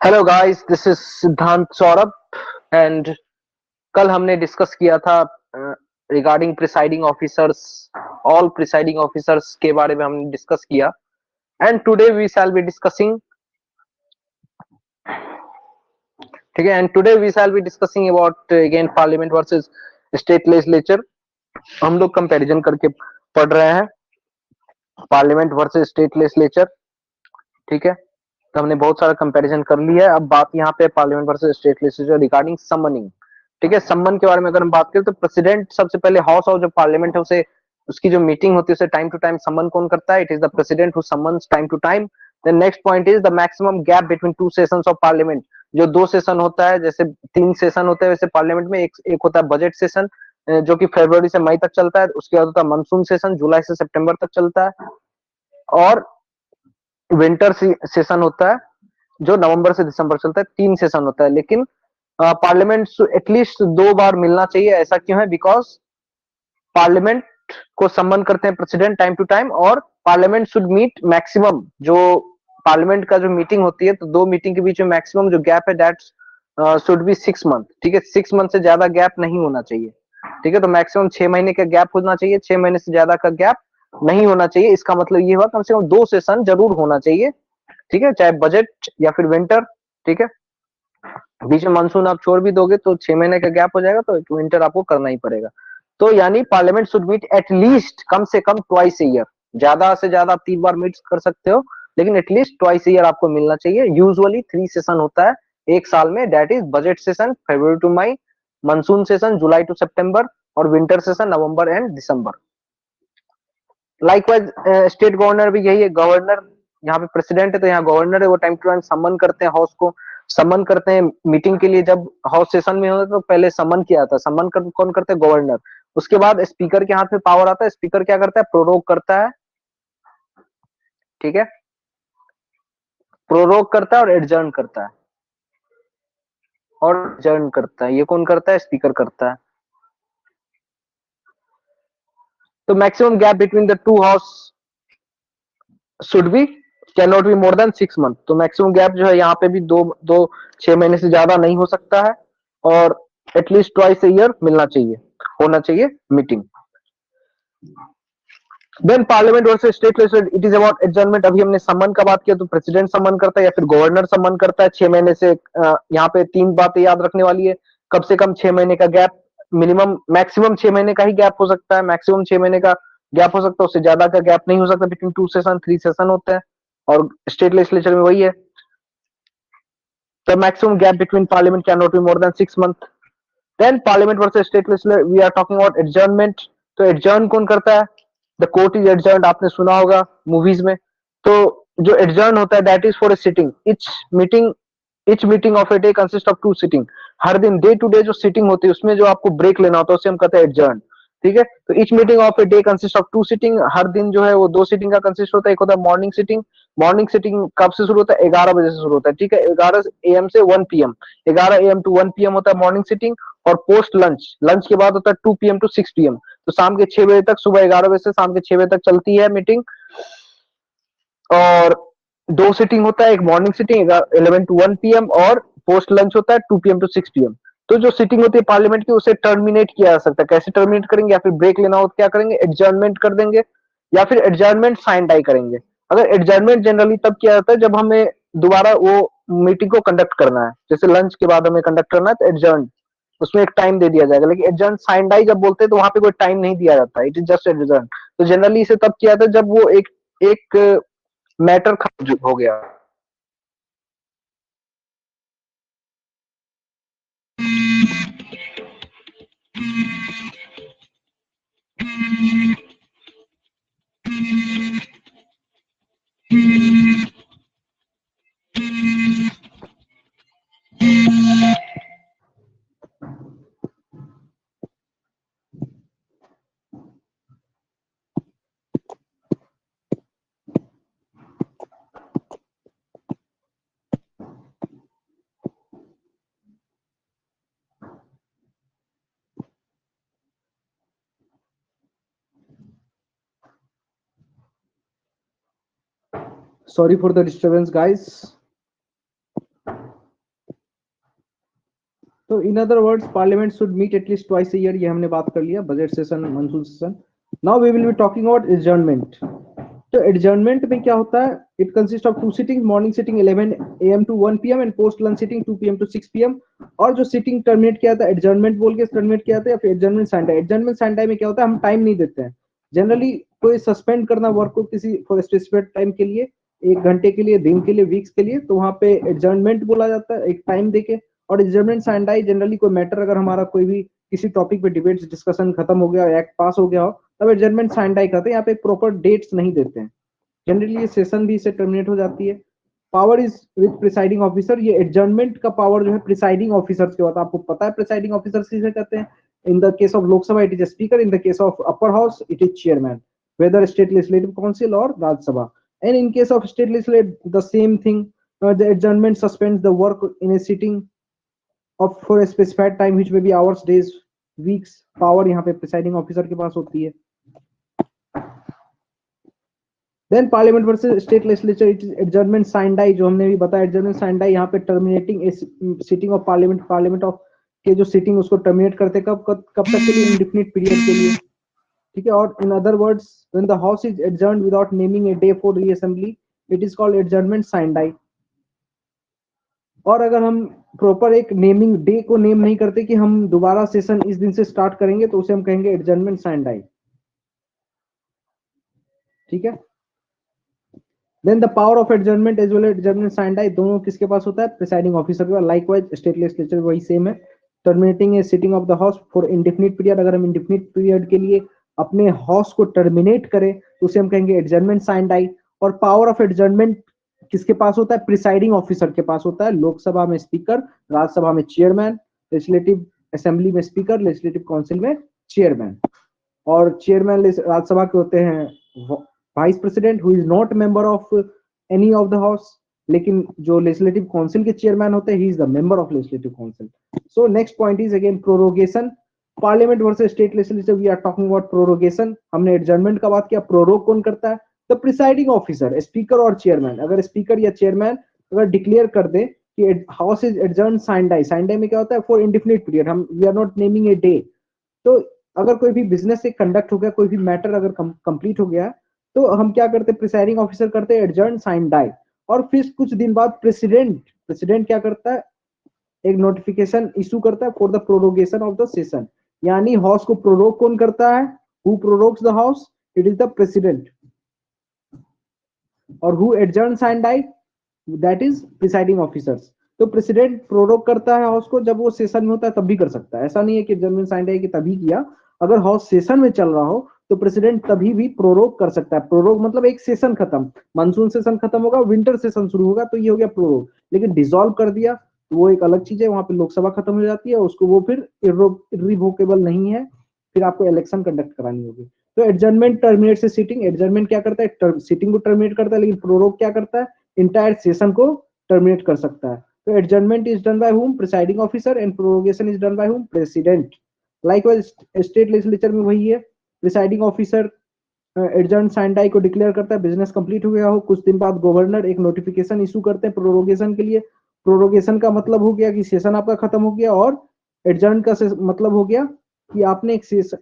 Hello guys, this is सिद्धांत Saurabh and कल हमने डिस्कस किया था regarding presiding officers. All presiding officers के बारे में हमने डिस्कस किया and today we shall be discussing. ठीक है, and today we shall be discussing about again parliament versus state legislature. हम लोग कंपैरिजन करके पढ़ रहे हैं पार्लियामेंट वर्सेस स्टेट लेजिस्लेचर। ठीक है, तो हमने बहुत सारा कंपैरिजन कर लिया है। अब बात यहाँ पे parliament versus state legislature regarding summoning. ठीक है, सम्मन के बारे में अगर हम बात करें तो प्रेसिडेंट सबसे पहले हाउस और जो पार्लियामेंट है उसे उसकी जो मीटिंग होती है उसे टाइम टू टाइम सम्मन कौन करता है? It is the president who summons time to time. Then next point is the maximum gap between two sessions of parliament. जो दो सेशन होता है, जैसे तीन सेशन होते हैं वैसे पार्लियामेंट में एक होता है बजट सेशन जो कि फरवरी से मई तक चलता है। उसके बाद होता है मानसून सेशन, जुलाई से सितंबर तक चलता है। और विंटर सेशन होता है जो नवंबर से दिसंबर चलता है। तीन सेशन होता है, लेकिन पार्लियामेंट एटलीस्ट दो बार मिलना चाहिए। ऐसा क्यों है? बिकॉज पार्लियामेंट को सम्मन करते हैं प्रेसिडेंट टाइम टू टाइम, और पार्लियामेंट शुड मीट मैक्सिमम। जो पार्लियामेंट का जो मीटिंग होती है तो दो मीटिंग के बीच में मैक्सिमम जो गैप है दैट शुड बी 6 मंथ। ठीक है, 6 मंथ से ज्यादा गैप नहीं होना चाहिए। ठीक है, तो मैक्सिमम 6 महीने का गैप होना चाहिए, 6 महीने से ज्यादा का गैप नहीं होना चाहिए। इसका मतलब ये हुआ कम से कम दो सेशन जरूर होना चाहिए। ठीक है, चाहे बजट या फिर विंटर। ठीक है, बीच में मानसून आप छोड़ भी दोगे तो 6 महीने का गैप हो जाएगा, तो विंटर आपको करना ही पड़ेगा। तो यानी पार्लियामेंट शुड मीट एटलीस्ट कम से कम ट्वाइस ए ईयर। ज्यादा से ज्यादा आप 3 बार मीट कर सकते हो, लेकिन एटलीस्ट ट्वाइस ईयर आपको मिलना चाहिए। यूजुअली 3 सेशन होता है एक साल में, that is budget session February to May, monsoon session July to September, और winter session November and December. Likewise state governor भी यही है। गवर्नर यहाँ पे प्रेसिडेंट है तो यहाँ गवर्नर है, वो टाइम टू टाइम सम्मन करते हैं हाउस को, सम्मन करते हैं मीटिंग के लिए। जब हाउस सेशन में होता है तो पहले सम्मन किया था, कौन करते हैं? गवर्नर। उसके बाद स्पीकर के हाथ में पावर आता है। स्पीकर क्या करता है? प्रोरोग करता है। ठीक है, प्रोरोग करता है और एडजर्न करता है, और एडजर्न करता है। ये कौन करता है? स्पीकर करता है। तो maximum gap between the two house should be can not be more than 6 month. तो मैक्सिमम गैप जो है यहाँ पे भी दो दो 6 महीने से ज्यादा नहीं हो सकता है, और एटलीस्ट ट्वाइस ए ईयर मिलना चाहिए, होना चाहिए meeting. Then parliament versus state legislature, it is about adjournment. अभी हमने सम्मन का बात किया, तो प्रेसिडेंट सम्मन करता है या फिर गवर्नर सम्मन करता है 6 महीने से। यहाँ पे तीन बातें याद रखने वाली है। कम से कम 6 महीने का गैप, मिनिमम मैक्सिमम 6 महीने का ही गैप हो सकता है, मैक्सिमम 6 महीने का गैप हो सकता है, उससे ज्यादा का गैप नहीं हो सकता बिटवीन टू सेशन। 3 सेशन होते हैं, और स्टेट लेजिस्लेचर में वही है। The maximum gap between parliament cannot be more than 6 months. Then parliament versus state legislature, we are talking about adjournment. तो adjourn कौन करता है? The court is adjourned, आपने सुना होगा मूवीज में। तो जो adjourn होता है that is for a sitting. Each meeting of a day consists of 2 sitting. हर दिन डे टू डे जो सिटिंग होती है उसमें जो आपको ब्रेक लेना होता है उसे हम कहते हैं adjourn। ठीक है, तो each meeting of a day consist of 2 sitting. हर दिन जो है वो 2 सिटिंग का कंसिस्ट होता है। एक होता है मॉर्निंग सिटिंग। मॉर्निंग सिटिंग कब से शुरू होता है? 11 बजे से शुरू होता है। ठीक है, 11 AM से 1 PM, 11 AM to 1 PM होता है मॉर्निंग सिटिंग। और पोस्ट लंच, लंच के बाद होता है 2 PM to 6 PM। तो शाम के 6 बजे तक, सुबह 11 बजे से शाम के 6 बजे तक चलती है मीटिंग। और दो सिटिंग होता है, एक मॉर्निंग सिटिंग 11 to 1 PM, और पोस्ट लंच होता है 2 PM to 6 PM। तो जो सिटिंग होती है पार्लियामेंट की उसे टर्मिनेट किया जा सकता है। कैसे टर्मिनेट करेंगे? या फिर ब्रेक लेना हो तो क्या करेंगे? एडजर्नमेंट कर देंगे, या फिर एडजर्नमेंट साइन डाई करेंगे। अगर एडजर्नमेंट जनरली तब किया जाता है जब हमें दोबारा वो मीटिंग को कंडक्ट करना है, जैसे लंच के बाद हमें कंडक्ट करना है तो एडजर्न, उसमें एक टाइम दे दिया जाएगा। लेकिन एडजर्न साइन डाई जब बोलते हैं तो वहां पे कोई टाइम नहीं दिया जाता, इट इज जस्ट एडजर्न। तो जनरली इसे तब किया जाता है जब वो एक एक मैटर खत्म हो गया। Sorry for the disturbance, guys. तो in other words parliament should meet at least twice a year, ये हमने बात कर लिया, budget session, monsoon session. Now we will be talking about adjournment. तो एडजर्नमेंट में क्या होता है, it consist of 2 sitting, morning sitting 11 AM to 1 PM and post lunch sitting 2 PM to 6 PM। और जो सिटिंग टर्मिनेट किया था एडजर्नमेंट बोल के टर्मिनेट किया था, या फिर एडजर्नमेंट सैंडाई। एडजर्नमेंट सैंडाई में क्या होता है, हम टाइम नहीं देते हैं जनरली। कोई सस्पेंड करना वर्क को किसी फॉर स्पेसिफिक टाइम के लिए, 1 घंटे के लिए, दिन के लिए, वीक्स के लिए, तो वहां पे एडजर्नमेंट बोला जाता है, एक टाइम देके। और एडजर्नमेंट सैंडाई जनरली कोई मैटर अगर हमारा कोई भी किसी टॉपिक पे डिबेट डिस्कशन खत्म हो गया, एक्ट पास हो गया हो, तब एडजर्नमेंट सैंडाई करते हैं। यहाँ पे प्रॉपर डेट्स नहीं देते हैं जनरली, ये सेशन भी इससे टर्मिनेट हो जाती है। Power is with presiding officer, ये एडजर्नमेंट का पावर जो है प्रिसाइडिंग ऑफिसर्स के होता है। आपको पता है प्रिसाइडिंग ऑफिसर किसे कहते हैं? In the case of Lok Sabha it is speaker, in the case of upper house it is chairman, whether state legislative council or Rajya Sabha. And in case of state legislative, the same thing. The adjournment suspends the work in a sitting of for a specified time, which may be hours, days, weeks. Power यहाँ पे presiding officer के पास होती है। Then Parliament versus State Legislature, it is adjournment sine die, जो हमने भी बताया adjournment sine die यहाँ पे terminating a sitting of Parliament, Parliament of के जो sitting उसको terminate करते कब कब तक के लिए, indefinite period के लिए, ठीक है। और in other words, when the house is adjourned without naming a day for reassembly, it is called adjournment sine die. और अगर हम प्रॉपर एक नेमिंग डे को नेम नहीं करते कि हम दोबारा सेशन इस दिन से स्टार्ट करेंगे, तो उसे हम कहेंगे एडजर्नमेंट साइन डाई, ठीक है। Then the power of adjournment as well adjournment sine die दोनों किसके पास होता है? प्रिसाइडिंग ऑफिसर के पास। लाइकवाइज स्टेट लेजिस्लेचर वही सेम है। Terminating a sitting of the house for indefinite period, अगर हम इंडेफिनिट पीरियड के लिए अपने हाउस को टर्मिनेट करें तो उसे हम कहेंगे एडजर्नमेंट साइन डाई। और पावर ऑफ एडजर्नमेंट किसके पास होता है? प्रिसाइडिंग ऑफिसर के पास होता है। लोकसभा में स्पीकर, राज्यसभा में चेयरमैन, लेजिस्लेटिव असेंबली में स्पीकर, लेजिस्लेटिव काउंसिल में चेयरमैन। और चेयरमैन राज्यसभा के होते हैं vice president who is not member of any of the house, लेकिन जो लेजिस्लेटिव काउंसिल के चेयरमैन होते हैं he is the member of legislative council. So next point is again prorogation. Parliament versus state legislature, we are talking about prorogation. हमने adjournment का बात किया, prorogue कौन करता है? द प्रिसाइडिंग ऑफिसर, स्पीकर और चेयरमैन। अगर स्पीकर या चेयरमैन अगर डिक्लेयर कर दे कि house is adjourn sine die, sine die में क्या होता है? फॉर इंडेफिनिट पीरियड, हम we are not naming a day. तो अगर कोई भी बिजनेस से कंडक्ट हो गया, कोई भी मैटर अगर कंप्लीट हो गया, तो हम क्या करते हैं? प्रिसाइडिंग ऑफिसर करते हैं एडजर्न साइन डाई। और फिर कुछ दिन बाद प्रेसिडेंट क्या करता है? एक नोटिफिकेशन इशू करता है for the prorogation of the session. यानी हाउस को प्रोरोग कौन करता है? Who prorogues the house? It is the president. और who adjourn sine die? That is presiding officers. तो प्रेसिडेंट प्रोरोग करता है हाउस को, जब वो सेशन में होता है तब भी कर सकता है। ऐसा नहीं है कि एडजर्नमेंट साइन डाई की तभी किया, अगर हाउस सेशन में चल रहा हो तो प्रेसिडेंट तभी भी प्रोरोग कर सकता है। प्रोरोग मतलब एक सेशन खत्म, मानसून सेशन खत्म होगा, विंटर सेशन शुरू होगा, तो ये हो गया प्रोरोग। लेकिन डिसॉल्व कर दिया तो वो एक अलग चीज है, वहां पे लोकसभा खत्म हो जाती है, उसको वो फिर इर्रिवोकेबल नहीं है, फिर आपको इलेक्शन कंडक्ट करानी होगी। तो एडजर्नमेंट टर्मिनेट से सिटिंग, एडजर्नमेंट क्या करता है? सिटिंग को टर्मिनेट करता है, लेकिन प्रोरोग क्या करता है? इंटायर सेशन को टर्मिनेट कर सकता है। तो adjournment is done by whom? Presiding officer. And prorogation is done by whom? President. Likewise state legislature में वही है, presiding officer adjourn sine die को डिक्लेयर करता है, बिजनेस कंप्लीट हो गया हो, कुछ दिन बाद गवर्नर एक नोटिफिकेशन इशू करते हैं प्रोरोगेशन के लिए। प्रोरोगेशन का मतलब हो गया कि सेशन आपका खत्म हो गया, और एडजर्न का मतलब हो गया कि आपने एक सेशन,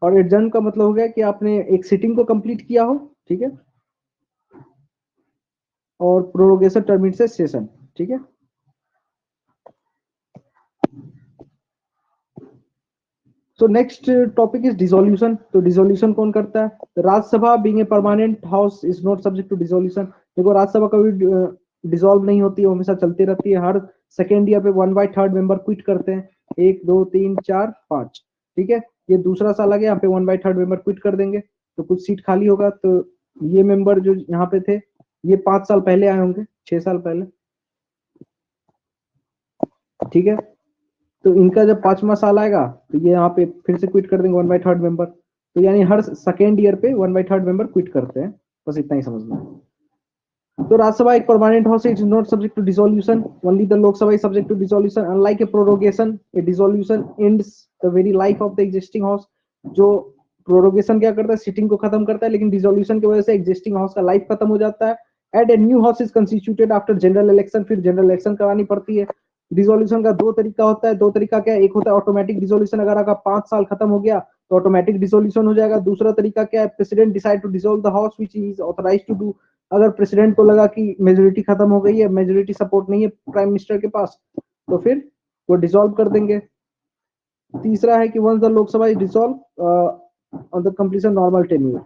और एडजर्न का मतलब हो गया कि आपने एक सिटिंग को कंप्लीट किया हो, ठीक है। और प्रोरोगेशन टर्मिनेट से सेशन, ठीक है। So next topic is dissolution. तो dissolution कौन करता है? Rajya Sabha being a permanent house is not subject to dissolution. देखो राज्यसभा कभी डिसॉल्व नहीं होती है, हमेशा चलती रहती है। हर सेकेंड ईयर पे 1/3 मेंबर क्विट करते हैं, 1 2 3 4 5, ठीक है। ये दूसरा साल आ गया, यहाँ पे 1/3 मेंबर क्विट कर देंगे, तो कुछ सीट खाली होगा। तो ये मेंबर जो यहाँ पे थे, ये 5 साल पहले आए होंगे, 6 साल पहले, ठीक है। तो इनका जब 5वां साल आएगा तो ये यहाँ पे फिर से क्विट कर देंगे 1/3 मेंबर। तो यानी हर सेकेंड ईयर पे 1/3 मेंबर क्विट करते हैं, बस इतना ही समझना है। तो राज्यसभा एक permanent house is not subject to dissolution, only the Lok Sabha is subject to dissolution. Unlike a prorogation, a dissolution ends the very life of the existing house. जो प्रोरोगेशन क्या करता है? सिटिंग को खत्म करता है, लेकिन डिसोल्यूशन की वजह से एग्जिस्टिंग हाउस का लाइफ खत्म हो जाता है। And a new house is constituted after general election, फिर जनरल इलेक्शन करानी पड़ती है। डिसोल्यूशन का दो तरीका होता है, दो तरीका क्या है, एक होता है ऑटोमेटिक डिसोल्यूशन, अगर आपका 5 साल खत्म हो गया तो ऑटोमेटिक डिसोल्यूशन हो जाएगा। दूसरा तरीका क्या है, president decide to dissolve the house which is authorised to do, अगर प्रेसिडेंट को लगा कि मेजोरिटी खत्म हो गई है, मेजोरिटी सपोर्ट नहीं है प्राइम मिनिस्टर के पास, तो फिर वो डिसॉल्व कर देंगे। तीसरा है कि once the Lok Sabha is dissolve on the completion normal tenure.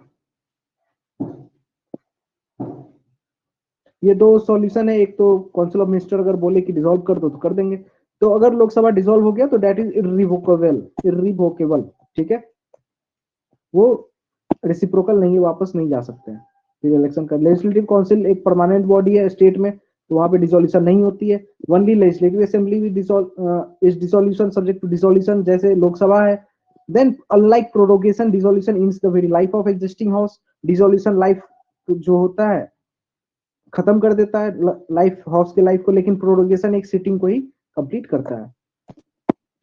ये दो सॉल्यूशन है, एक तो काउंसिल ऑफ मिनिस्टर अगर बोले कि डिसॉल्व कर दो तो कर देंगे, तो अगर लोकसभा डिसॉल्व हो गया तो दैट इज इर्रिवोकेबल, ठीक है, वो रेसिप्रोकल नहीं है, वापस नहीं जा सकते हैं। फिर इलेक्शन का लेजिस्लेटिव काउंसिल एक परमानेंट बॉडी है स्टेट में, तो वहां पे डिसोल्यूशन नहीं होती है। Only legislative assembly with is dissolution subject to dissolution, जैसे लोकसभा है। Then unlike prorogation, dissolution in the very life of existing house, dissolution life जो होता है खत्म कर देता है लाइफ हाउस के लाइफ को, लेकिन प्रोरोगेशन एक सिटिंग को ही कंप्लीट करता है।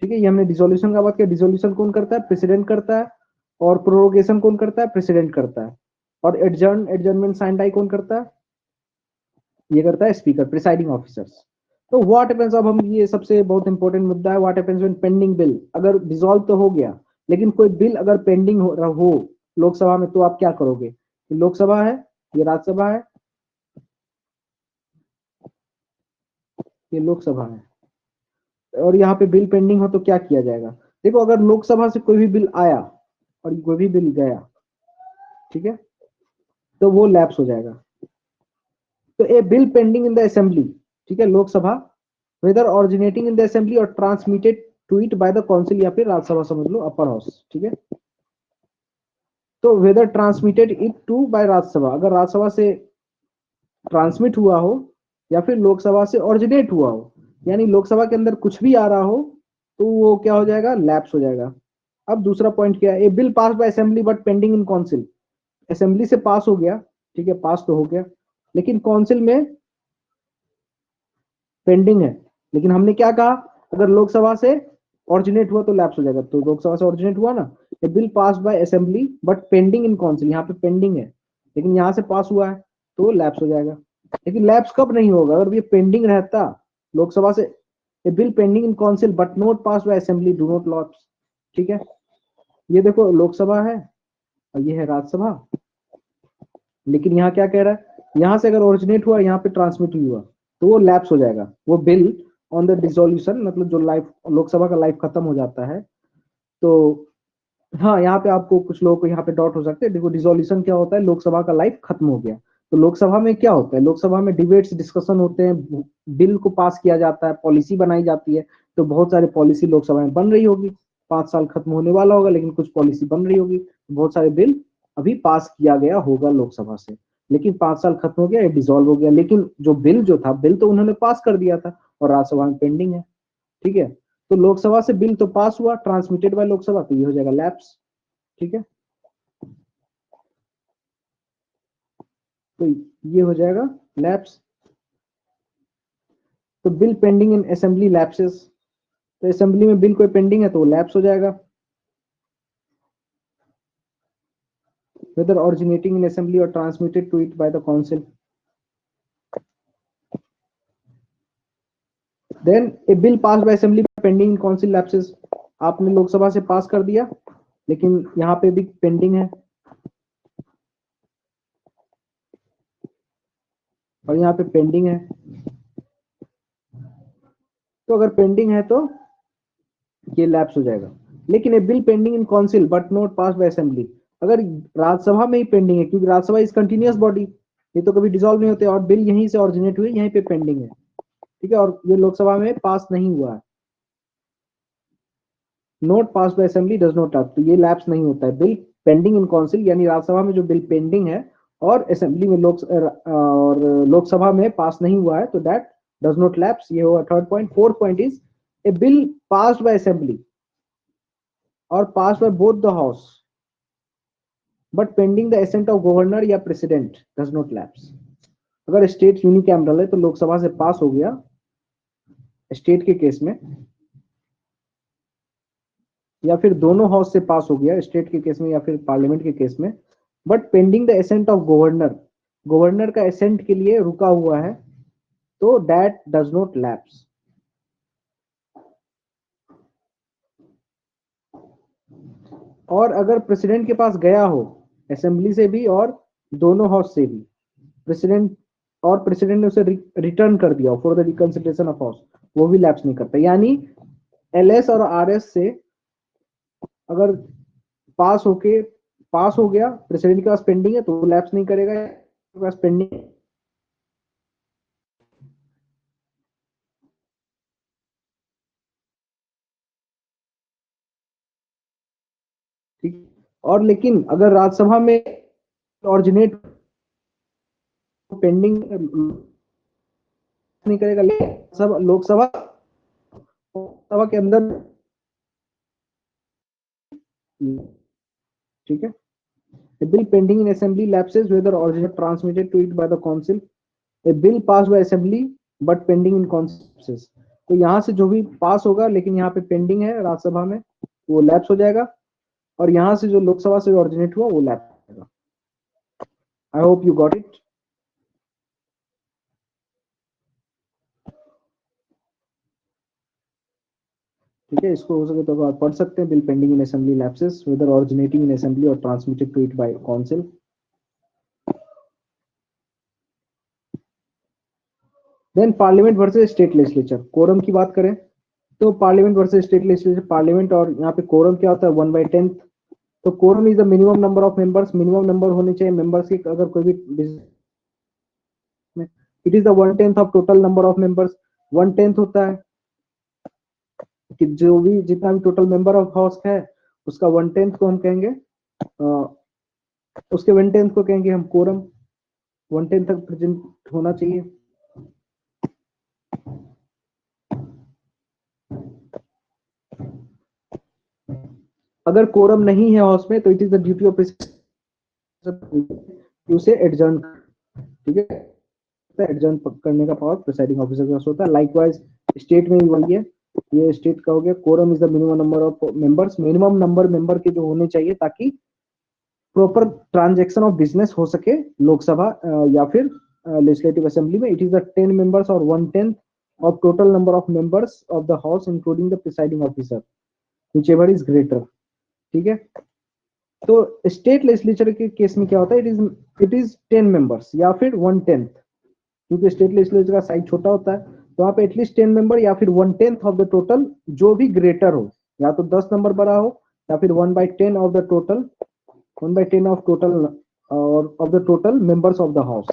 ठीक है, ये हमने डिसोल्यूशन का बात किया। डिसोल्यूशन कौन करता है, प्रेसिडेंट करता है, और प्रोरोगेशन कौन करता है, प्रेसिडेंट करता है, और एडजर्नमेंट साइन डाई कौन करता है, ये करता है स्पीकर, प्रिसाइडिंग ऑफिसर्स। तो व्हाट हैपेंस, अब हम ये सबसे बहुत इंपॉर्टेंट मुद्दा है, what happens when pending bill, अगर डिसॉल्व तो हो गया लेकिन कोई बिल अगर पेंडिंग हो लोकसभा में, तो आप क्या करोगे। लोकसभा है, ये राज्यसभा है, ये लोकसभा है, और यहाँ पे बिल पेंडिंग हो तो क्या किया जाएगा। देखो, अगर लोकसभा से कोई भी बिल आया और कोई भी बिल गया, ठीक है, तो वो लैप्स हो जाएगा। तो a bill pending in the assembly, ठीक है, Lok Sabha, whether originating in the assembly और transmitted to it by the council, या फिर राज्यसभा समझ लो, अपर हाउस, ठीक है। तो whether transmitted it to by Rajya Sabha, अगर राज्यसभा से ट्रांसमिट हुआ हो या फिर लोकसभा से ऑरिजिनेट हुआ हो, यानी लोकसभा के अंदर कुछ भी आ रहा हो, तो वो क्या हो जाएगा, लैप्स हो जाएगा। अब दूसरा पॉइंट क्या है, a bill pass by assembly but pending in council, assembly से पास हो गया, ठीक है, पास तो हो गया, लेकिन काउंसिल में पेंडिंग है। लेकिन हमने क्या कहा, अगर लोकसभा से ऑरिजिनेट हुआ तो लैप्स हो जाएगा, तो लोकसभा से ऑरिजिनेट हुआ ना, a bill pass by assembly but pending in council, यहाँ पे पेंडिंग है लेकिन यहाँ से पास हुआ है तो लैप्स हो जाएगा। लेकिन लैप्स कब नहीं होगा, अगर ये पेंडिंग रहता लोकसभा से, a bill pending in council but not pass by assembly do not lapse, ठीक है। ये देखो, लोकसभा है और ये है राज्यसभा, लेकिन यहाँ क्या कह रहा है, यहाँ से अगर ओरिजिनेट हुआ, यहाँ पे ट्रांसमिट हुआ, तो वो लैप्स हो जाएगा, वो बिल ऑन द डिसोल्यूशन, मतलब जो लाइफ लोकसभा का लाइफ खत्म हो जाता है। तो हाँ, यहाँ पे आपको कुछ लोगों को यहाँ पे डाउट हो सकते हैं। देखो, डिसोल्यूशन क्या होता है, लोकसभा का लाइफ खत्म हो गया, तो लोकसभा में क्या होता है, लोकसभा में डिबेट्स डिस्कशन होते हैं, बिल को पास किया जाता है, पॉलिसी बनाई जाती है। तो बहुत सारी पॉलिसी लोकसभा में बन रही होगी, 5 साल खत्म होने वाला होगा लेकिन कुछ पॉलिसी बन रही होगी, बहुत सारे बिल अभी पास किया गया होगा लोकसभा से, लेकिन 5 साल खत्म हो गया, ये डिसॉल्व हो गया, लेकिन जो बिल जो था, बिल तो उन्होंने पास कर दिया था और राज्यसभा में पेंडिंग है, ठीक है। तो लोकसभा से बिल तो पास हुआ, ट्रांसमिटेड बाय लोकसभा, तो ये हो जाएगा लैप्स, ठीक है। तो ये हो जाएगा लैप्स। तो bill pending in assembly lapses, तो असेंबली में बिल कोई पेंडिंग है तो वो लैप्स हो जाएगा, whether originating in assembly or transmitted to it by the council. Then a bill passed by assembly pending in council lapses, आपने लोकसभा से पास कर दिया लेकिन यहाँ पे भी पेंडिंग है और यहाँ पे पेंडिंग है, तो अगर पेंडिंग है तो ये लैप्स हो जाएगा। लेकिन a bill pending in council but not pass by assembly, अगर राज्यसभा में ही पेंडिंग है, क्योंकि राज्यसभा इज कंटिन्यूअस बॉडी, ये तो कभी डिसॉल्व नहीं होते, और बिल यहीं से ऑरिजिनेट हुए, यहीं पे पेंडिंग है, ठीक है, और ये लोकसभा में पास नहीं हुआ है, not pass by assembly does not lapse, तो ये लैप्स नहीं होता है। बिल पेंडिंग इन काउंसिल, यानी राज्यसभा में जो बिल पेंडिंग है और असेंबली में लोकसभा में पास नहीं हुआ है, तो दैट डज नॉट लैप्स, ये होगा third point. Fourth point is a bill passed by assembly और passed by both the house but pending the assent of governor या प्रेसिडेंट डज नॉट लैप्स, अगर स्टेट यूनिकैमरल है तो लोकसभा से pass हो गया स्टेट के केस में, या फिर दोनों हाउस से पास हो गया स्टेट के केस में या फिर पार्लियामेंट के केस में, but pending the assent of governor governor का एसेंट के लिए रुका हुआ है तो दैट डज नॉट लैप्स। और अगर प्रेसिडेंट के पास गया हो असेंबली से भी और दोनों हाउस से भी, प्रेसिडेंट ने उसे रिटर्न कर दिया for the reconsideration of house, वो भी लैप्स नहीं करता। यानी एलएस और आरएस से अगर पास हो गया, प्रेसिडेंट के पास पेंडिंग है तो वो लैप्स नहीं करेगा, के पास पेंडिंग। ठीक। और लेकिन अगर राज्यसभा में ऑरिजिनेट पेंडिंग नहीं करेगा, सब लोकसभा के अंदर, ठीक है। A bill pending in assembly lapses whether originally transmitted to it by the council. A bill passed by assembly but pending in council. तो यहाँ से जो भी पास होगा लेकिन यहाँ पे पेंडिंग है राज्यसभा में, वो लैप्स हो जाएगा, और यहाँ से जो लोकसभा से ऑरिजिनेट हुआ वो लैप्स हो जाएगा। I hope you got it. ठीक है, इसको हो सके तो आप पढ़ सकते हैं। Bill pending in assembly lapses whether originating in assembly और transmitted to it by council. Then parliament versus state legislature. Quorum की बात करें तो parliament versus state legislature, parliament और यहाँ पे कोरम क्या होता है 1/10। तो quorum is the minimum number of members, minimum number होने चाहिए मेंबर्स की अगर कोई भी, it is the 1/10 of total number of members. 1/10 होता है कि जो भी जितना भी टोटल मेंबर ऑफ हाउस है उसका 1/10 को हम कहेंगे, उसके 1/10 को कहेंगे हम कोरम। 1/10 तक प्रेजेंट होना चाहिए। अगर कोरम नहीं है हाउस में तो it is the duty of उसे एडजर्न, ठीक है, एडजर्न करने का पावर प्रिसाइडिंग ऑफिसर के पास होता है। लाइकवाइज स्टेट में भी वही है, ये स्टेट का हो गया। Quorum is the minimum number of members, minimum number member के जो होने चाहिए ताकि प्रॉपर ट्रांजैक्शन ऑफ बिजनेस हो सके लोकसभा या फिर लेजिस्लेटिव असेंबली में। इट इज द 10 मेंबर्स और 1/10 of total number of members of the house including the presiding officer whichever is greater, ठीक है। तो स्टेट लेजिस्लेचर के केस में क्या होता है, इट इज 10 मेंबर्स या फिर 1/10, क्योंकि स्टेट लेजिस्लेचर का साइज छोटा होता है तो वहां पे एटलीस्ट 10 मेंबर या फिर 1/10 ऑफ द टोटल जो भी ग्रेटर हो, या तो 10 नंबर बड़ा हो या फिर 1/10 of the total, 1/10 of total और of the total members of the house,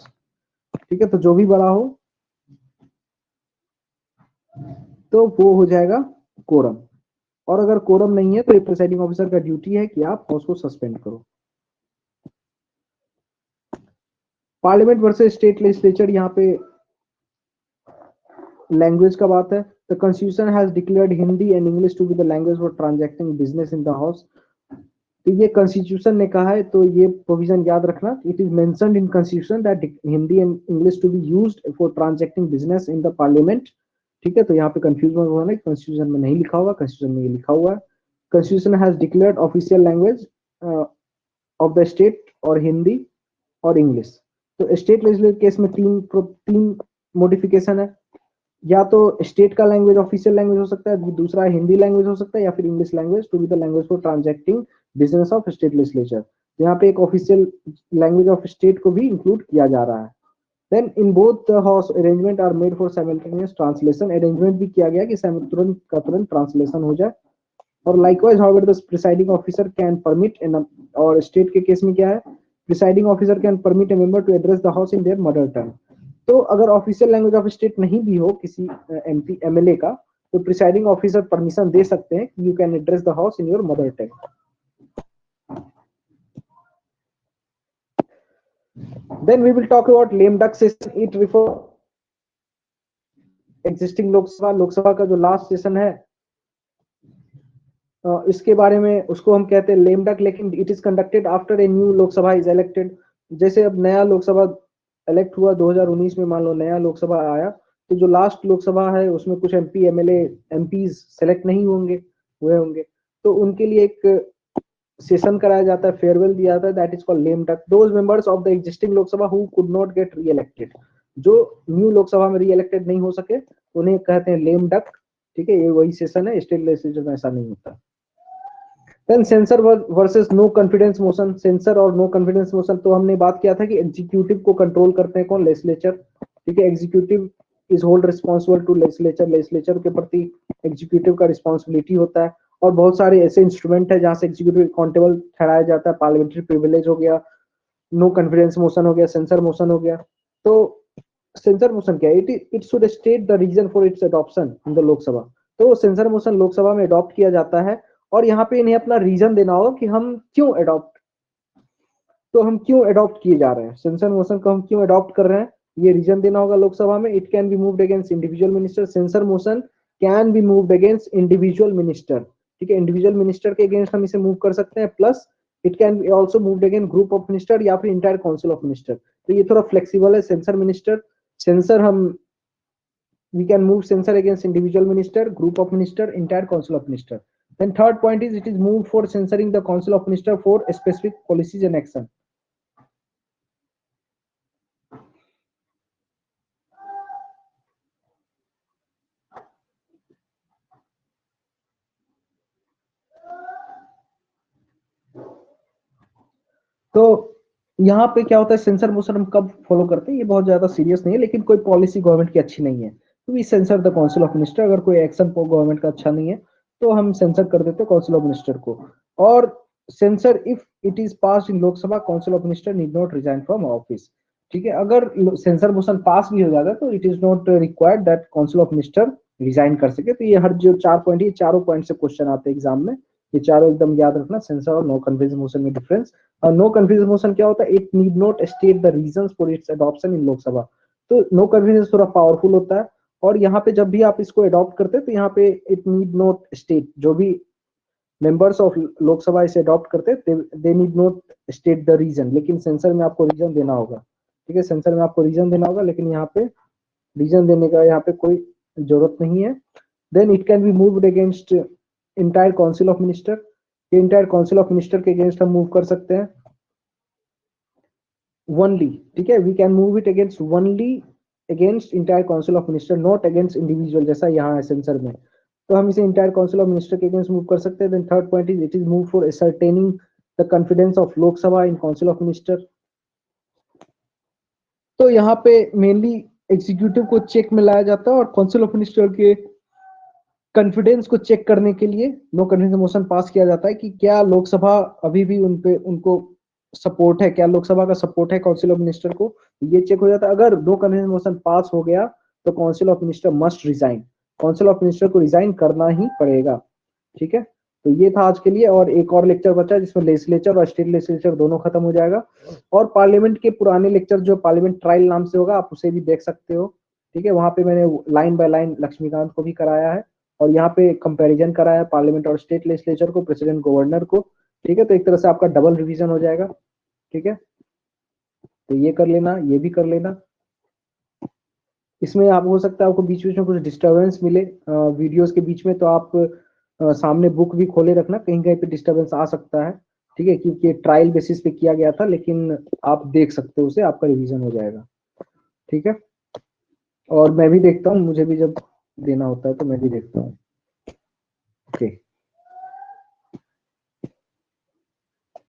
ठीक है। तो जो भी बड़ा हो तो वो हो जाएगा कोरम। और अगर कोरम नहीं है तो प्रिसाइडिंग ऑफिसर का ड्यूटी है कि आप हाउस को सस्पेंड करो। पार्लियामेंट वर्सेस स्टेट लेजिस्लेचर, यहाँ पे लैंग्वेज का बात है। The constitution has declared Hindi and English to be the language for transacting business in the house. तो ये कॉन्स्टिट्यूशन ने कहा है, तो ये प्रोविजन याद रखना। It is mentioned in constitution that Hindi and English to be used for transacting business in the parliament, ठीक है। तो यहाँ पे कंफ्यूज मत होना, कॉन्स्टिट्यूशन में नहीं लिखा हुआ, कॉन्स्टिट्यूशन में ये लिखा हुआ है। Constitution has declared official language of the state और हिंदी और इंग्लिश। तो स्टेट लेजिस्लेटिव केस में तीन मॉडिफिकेशन है, या तो स्टेट का लैंग्वेज ऑफिशियल लैंग्वेज हो सकता है, दूसरा हिंदी लैंग्वेज हो सकता है, या फिर English language to be the language for transacting business of state legislature. तो यहाँ पे एक ऑफिशियल लैंग्वेज ऑफ स्टेट को भी इंक्लूड किया जा रहा है। Then in both house arrangement are made for simultaneous translation, arrangement भी किया गया कि तुरंत का तुरंत ट्रांसलेशन हो जाए। और likewise however the presiding officer can permit, और स्टेट के केस में क्या है, presiding officer can permit a member to address the house in their mother tongue. तो अगर ऑफिशियल लैंग्वेज ऑफ स्टेट नहीं भी हो किसी एमपी एमएलए का, तो प्रिसाइडिंग ऑफिसर परमिशन दे सकते हैं कि you can address the house in your mother tongue. Then we will talk about lame duck session. It refer existing Lok Sabha का जो लास्ट सेशन है, इसके बारे में उसको हम कहते हैं लेम डक, लेकिन it is conducted after a new Lok Sabha is elected. जैसे अब नया लोकसभा इलेक्ट हुआ 2019 में, मान लो नया लोकसभा आया, तो जो लास्ट लोकसभा है उसमें कुछ एमपी एमएलए एमपीज सेलेक्ट नहीं हुए होंगे, तो उनके लिए एक सेशन कराया जाता है, फेयरवेल दिया जाता है, that is called lame duck. Those members of the existing Lok Sabha who could not gate री इलेक्टेड, जो न्यू लोकसभा में री इलेक्टेड नहीं हो सके उन्हें कहते हैं लेम डक। ठीक है, ये वही सेशन है, स्टेट लेजिस्लेचर में ऐसा नहीं होता। Then censure versus no confidence motion. Censure और नो कॉन्फिडेंस मोशन तो हमने बात किया था कि एग्जीक्यूटिव को कंट्रोल करते हैं कौन, लेजिस्लेचर। ठीक है, executive is hold responsible to legislature, legislature के प्रति एग्जीक्यूटिव का रिस्पॉन्सिबिलिटी होता है। और बहुत सारे ऐसे इंस्ट्रूमेंट है जहां से एग्जीक्यूटिव अकाउंटेबल ठहराया जाता है, पार्लियामेंट्री प्रिविलेज हो गया, नो कॉन्फिडेंस मोशन हो गया, सेंसर मोशन हो गया। तो सेंसर मोशन क्या है, it should state the reason for its adoption in the Lok Sabha. तो सेंसर मोशन लोकसभा में अडॉप्ट किया जाता है और यहाँ पे इन्हें अपना रीजन देना होगा कि हम क्यों अडॉप्ट, तो हम क्यों अडॉप्ट किए जा रहे हैं, सेंसर मोशन को हम क्यों अडॉप्ट कर रहे हैं, ये रीजन देना होगा लोकसभा में। It can be moved against individual minister. Censure motion can be moved against individual minister. ठीक है, इंडिविजुअल मिनिस्टर के अगेंस्ट हम इसे मूव कर सकते हैं, plus it can B also moved against group of minister या फिर इंटायर काउंसिल ऑफ मिनिस्टर। तो ये थोड़ा फ्लेक्सिबल है सेंसर मिनिस्टर, सेंसर हम we can move censor against individual minister, group of minister, entire council of minister. Then third point is it is moved for censoring the council of minister for specific policies and action. तो यहाँ पे क्या होता है, censure motion हम कब follow करते हैं, ये बहुत ज्यादा सीरियस नहीं है, लेकिन कोई पॉलिसी गवर्नमेंट की अच्छी नहीं है तो we censure the council of minister. अगर कोई एक्शन गवर्नमेंट का अच्छा नहीं है तो हम सेंसर कर देते हैं काउंसिल ऑफ मिनिस्टर को। और sensor if it is pass in Lok Sabha, council of minister need not resign from office. ठीक है, अगर सेंसर मोशन पास भी हो जाता है तो it is not required that council of minister resign कर सके। तो ये हर जो 4 पॉइंट, ये चारों पॉइंट से क्वेश्चन आते हैं एग्जाम में, ये चारों एकदम याद रखना, सेंसर और नो कन्फ्यूजन मोशन में डिफरेंस। नो कन्फ्यूजन मोशन क्या होता है, it need not state the reasons for its adoption इन लोकसभा। तो नो कन्फ्यूजन थोड़ा पावरफुल होता है और यहाँ पे जब भी आप इसको अडॉप्ट करते हैं तो यहाँ पे इट नीड नॉट स्टेट, जो भी मेंबर्स ऑफ लोकसभा इसे अडॉप्ट करते हैं they need not state the reason, लेकिन सेंसर में आपको रीजन देना होगा। ठीक है, सेंसर में आपको रीजन देना होगा, लेकिन यहाँ पे रीजन देने का यहाँ पे कोई जरूरत नहीं है। Then it can be moved against entire council of minister. Entire council of minister के अगेंस्ट हम मूव कर सकते हैं ओनली। ठीक है, we can move it against only against entire council of minister, not against individual, जैसा यहाँ है सेंसर में। तो हम इसे इंटायर काउंसिल ऑफ मिनिस्टर के अगेंस्ट मूव कर सकते हैं। Then third point is it is move for ascertaining the confidence of Lok Sabha in council of minister. तो यहाँ पे मेनली एग्जीक्यूटिव को चेक में लाया जाता है और काउंसिल ऑफ मिनिस्टर के कॉन्फिडेंस को चेक करने के लिए नो कॉन्फिडेंस मोशन पास किया जाता है कि क्या लोकसभा अभी भी उनको सपोर्ट है, क्या लोकसभा का सपोर्ट है काउंसिल ऑफ मिनिस्टर को, ये चेक हो जाता है। अगर नो कॉन्फिडेंस मोशन पास हो गया तो council of minister must resign, council of minister को रिजाइन करना ही पड़ेगा। ठीक है, तो ये था आज के लिए, और एक और लेक्चर बचा है जिसमें लेजिस्लेचर और स्टेट लेजिस्लेचर दोनों खत्म हो जाएगा। और पार्लियामेंट के पुराने लेक्चर जो पार्लियामेंट ट्रायल नाम से होगा, आप उसे भी देख सकते हो। ठीक है, वहां पे मैंने लाइन बाय लाइन लक्ष्मीकांत को भी कराया है और यहाँ पे कंपैरिजन कराया है पार्लियामेंट और स्टेट लेजिस्लेचर को, प्रेसिडेंट गवर्नर को। ठीक है, तो एक तरह से आपका डबल रिवीजन हो जाएगा। ठीक है, तो ये कर लेना, ये भी कर लेना। इसमें आप हो सकता है आपको बीच बीच में कुछ डिस्टरबेंस मिले वीडियोस के बीच में, तो आप सामने बुक भी खोले रखना, कहीं कहीं पे डिस्टरबेंस आ सकता है। ठीक है, क्योंकि ट्रायल बेसिस पे किया गया था, लेकिन आप देख सकते हो उसे, आपका रिवीजन हो जाएगा। ठीक है, और मैं भी देखता हूँ, मुझे भी जब देना होता है तो मैं भी देखता हूँ।